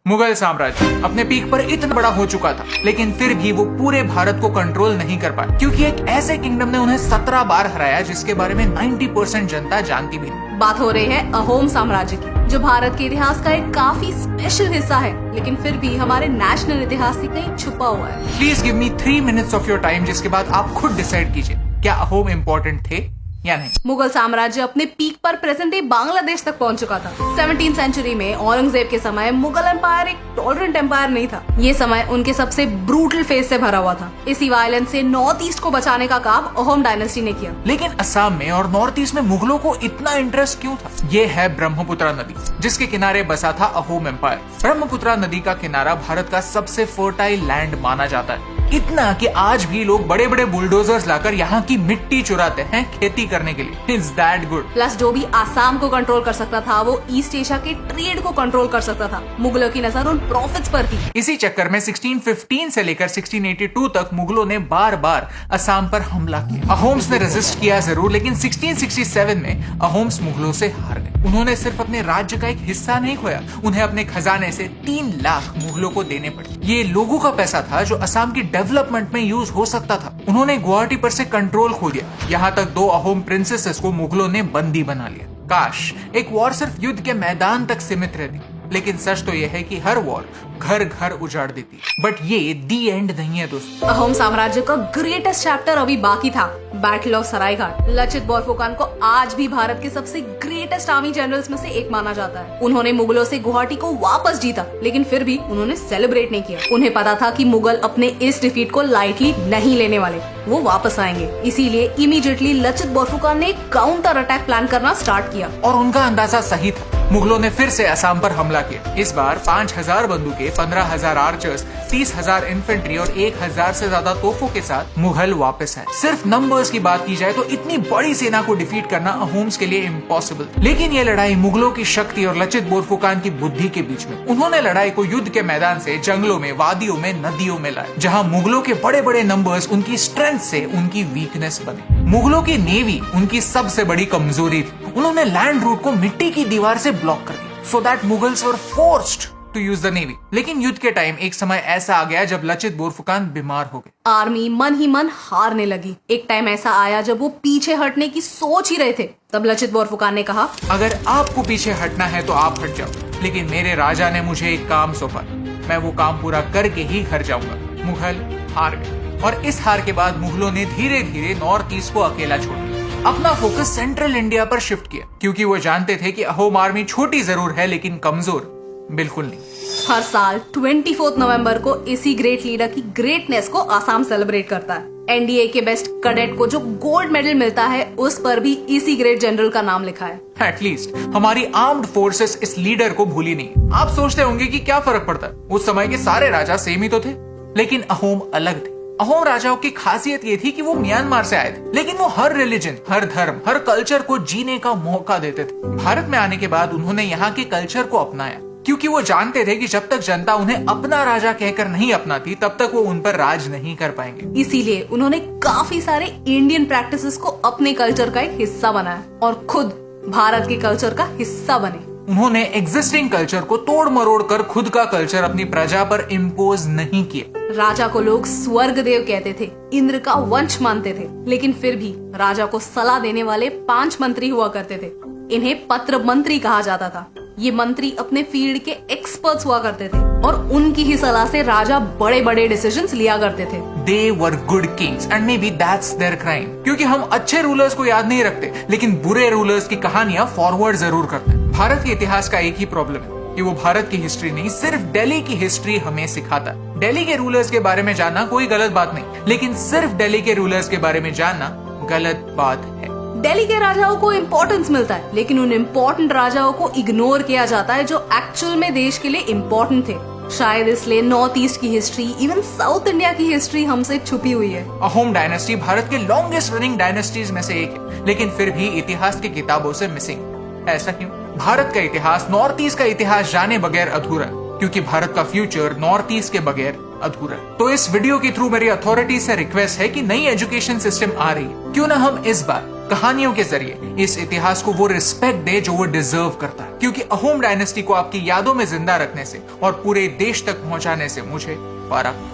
मुगल साम्राज्य अपने पीक पर इतना बड़ा हो चुका था, लेकिन फिर भी वो पूरे भारत को कंट्रोल नहीं कर पाए, क्योंकि एक ऐसे किंगडम ने उन्हें 17 बार हराया जिसके बारे में 90% जनता जानती भी नहीं। बात हो रही है अहोम साम्राज्य की, जो भारत के इतिहास का एक काफी स्पेशल हिस्सा है, लेकिन फिर भी हमारे नेशनल इतिहास से कहीं छुपा हुआ है। Please give me 3 minutes of your time, जिसके बाद आप खुद डिसाइड कीजिए क्या अहोम इम्पोर्टेंट थे या नहीं। मुगल साम्राज्य अपने पीक पर प्रेजेंट डे बांग्लादेश तक पहुंच चुका था। 17वीं सेंचुरी में औरंगजेब के समय मुगल एम्पायर एक टॉलरेंट एम्पायर नहीं था। ये समय उनके सबसे ब्रूटल फेज से भरा हुआ था। इसी वायलेंस से नॉर्थ ईस्ट को बचाने का काम अहोम डायनेस्टी ने किया। लेकिन असम में और नॉर्थ ईस्ट में मुगलों को इतना इंटरेस्ट क्यों था? ये है ब्रह्मपुत्रा नदी, जिसके किनारे बसा था अहोम एम्पायर। ब्रह्मपुत्रा नदी का किनारा भारत का सबसे फर्टाइल लैंड माना जाता है, इतना कि आज भी लोग बड़े बड़े बुलडोजर्स लाकर यहाँ की मिट्टी चुराते हैं खेती करने के लिए। It's that good. प्लस जो भी आसाम को कंट्रोल कर सकता था, वो ईस्ट एशिया के ट्रेड को कंट्रोल कर सकता था। मुगलों की नजर उन प्रॉफिट्स पर थी। इसी चक्कर में 1615 से लेकर 1682 तक मुगलों ने बार बार असम पर हमला किया। अहोम्स ने रेजिस्ट किया जरूर, लेकिन 1667 में अहोम्स मुगलों से हार गए। उन्होंने सिर्फ अपने राज्य का एक हिस्सा नहीं खोया, उन्हें अपने खजाने से 3 लाख मुगलों को देने पड़े। ये लोगों का पैसा था जो असम की डेवलपमेंट में यूज हो सकता था। उन्होंने गुवाहाटी पर से कंट्रोल खो दिया। यहाँ तक 2 अहोम प्रिंसेसेस को मुगलों ने बंदी बना लिया। काश एक वॉर सिर्फ युद्ध के मैदान तक सीमित रहती, लेकिन सच तो यह है कि हर वॉर घर घर उजाड़ देती। बट ये दी एंड नहीं है दोस्तों। अहोम साम्राज्य का ग्रेटेस्ट चैप्टर अभी बाकी था, बैटल ऑफ सरायघाट। लचित बोरफुकन को आज भी भारत के सबसे ग्रेटेस्ट आर्मी जनरल्स में से एक माना जाता है। उन्होंने मुगलों से गुवाहाटी को वापस जीता, लेकिन फिर भी उन्होंने सेलिब्रेट नहीं किया। उन्हें पता था कि मुगल अपने इस डिफीट को लाइटली नहीं लेने वाले, वो वापस आएंगे। इसीलिए इमीडिएटली लचित बोरफुकन ने काउंटर अटैक प्लान करना स्टार्ट किया। और उनका अंदाजा सही था। मुगलों ने फिर से असम पर हमला किया। इस बार 5000 बंदूकें, 15000 आर्चर्स, 30,000 इन्फेंट्री और 1000 से ज्यादा तोपों के साथ मुगल वापस आए। सिर्फ नंबर्स की बात की जाए तो इतनी बड़ी सेना को डिफीट करना अहोम्स के लिए इम्पॉसिबल। लेकिन ये लड़ाई मुगलों की शक्ति और लचित बोरफुकन की बुद्धि के बीच में। उन्होंने लड़ाई को युद्ध के मैदान से जंगलों में, वादियों में, नदियों में लाया, जहाँ मुगलों के बड़े बड़े नंबर्स उनकी स्ट्रेंथ से उनकी वीकनेस बने। मुगलों की नेवी उनकी सबसे बड़ी कमजोरी थी। उन्होंने लैंड रूट को मिट्टी की दीवार से ब्लॉक कर दिया, so that Mughals were forced to use the navy. लेकिन युद्ध के टाइम एक समय ऐसा आ गया जब लचित बोरफुकन बीमार हो गए। आर्मी मन ही मन हारने लगी। एक टाइम ऐसा आया जब वो पीछे हटने की सोच ही रहे थे। तब लचित बोरफुकन ने कहा, अगर आपको पीछे हटना है तो आप हट जाओ, लेकिन मेरे राजा ने मुझे एक काम सौंपा, मैं वो काम पूरा करके ही घर जाऊंगा। मुगल हार गए, और इस हार के बाद मुगलों ने धीरे धीरे नॉर्थ ईस्ट को अकेला छोड़ दिया। अपना फोकस सेंट्रल इंडिया पर शिफ्ट किया, क्योंकि वो जानते थे कि अहोम आर्मी छोटी जरूर है, लेकिन कमजोर बिल्कुल नहीं। हर साल 24 नवंबर को इसी ग्रेट लीडर की ग्रेटनेस को आसाम सेलिब्रेट करता है। एनडीए के बेस्ट कैडेट को जो गोल्ड मेडल मिलता है, उस पर भी इसी ग्रेट जनरल का नाम लिखा है। एटलीस्ट हमारी आर्म्ड फोर्सेस इस लीडर को भूली नहीं। आप सोचते होंगे कि क्या फर्क पड़ता है, उस समय के सारे राजा सेम ही तो थे, लेकिन अहोम अलग थे। अहोम राजाओं की खासियत ये थी कि वो म्यांमार से आए थे, लेकिन वो हर रिलीजन, हर धर्म, हर कल्चर को जीने का मौका देते थे। भारत में आने के बाद उन्होंने यहाँ के कल्चर को अपनाया, क्योंकि वो जानते थे कि जब तक जनता उन्हें अपना राजा कहकर नहीं अपनाती, तब तक वो उन पर राज नहीं कर पाएंगे। इसीलिए उन्होंने काफी सारे इंडियन प्रैक्टिसेस को अपने कल्चर का एक हिस्सा बनाया और खुद भारत के कल्चर का हिस्सा बने। उन्होंने एग्जिस्टिंग कल्चर को तोड़ मरोड़ कर खुद का कल्चर अपनी प्रजा पर इम्पोज नहीं किया। राजा को लोग स्वर्ग देव कहते थे, इंद्र का वंश मानते थे, लेकिन फिर भी राजा को सलाह देने वाले 5 मंत्री हुआ करते थे। इन्हें पत्र मंत्री कहा जाता था। ये मंत्री अपने फील्ड के एक्सपर्ट्स हुआ करते थे और उनकी ही सलाह से राजा बड़े बड़े डिसीजंस लिया करते थे। They were good kings and maybe that's their crime। क्योंकि हम अच्छे रूलर्स को याद नहीं रखते, लेकिन बुरे रूलर्स की कहानियां फॉरवर्ड जरूर करते हैं। भारत के इतिहास का एक ही प्रॉब्लम है कि वो भारत की हिस्ट्री नहीं, सिर्फ दिल्ली की हिस्ट्री हमें सिखाता है। दिल्ली के रूलर्स के बारे में जानना कोई गलत बात नहीं, लेकिन सिर्फ दिल्ली के रूलर्स के बारे में जानना गलत बात है। दिल्ली के राजाओं को इम्पोर्टेंस मिलता है, लेकिन उन इम्पोर्टेंट राजाओं को इग्नोर किया जाता है जो एक्चुअल में देश के लिए इम्पोर्टेंट थे। शायद इसलिए नॉर्थ ईस्ट की हिस्ट्री, इवन साउथ इंडिया की हिस्ट्री हमसे छुपी हुई है। अहोम डायनेस्टी भारत के लॉन्गेस्ट रनिंग डायनेस्टीज में से एक है, लेकिन फिर भी इतिहास की किताबों से मिसिंग। ऐसा क्यों? भारत का इतिहास नॉर्थ ईस्ट का इतिहास जाने बगैर अधूरा है, क्योंकि भारत का फ्यूचर नॉर्थ ईस्ट के बगैर अधूरा है। तो इस वीडियो के थ्रू मेरी अथॉरिटी से रिक्वेस्ट है कि नई एजुकेशन सिस्टम आ रही है, क्यों ना हम इस बार कहानियों के जरिए इस इतिहास को वो रिस्पेक्ट दे जो वो डिजर्व करता है, क्योंकि अहोम डायनेस्टी को आपकी यादों में जिंदा रखने से और पूरे देश तक पहुंचाने से मुझे फर्क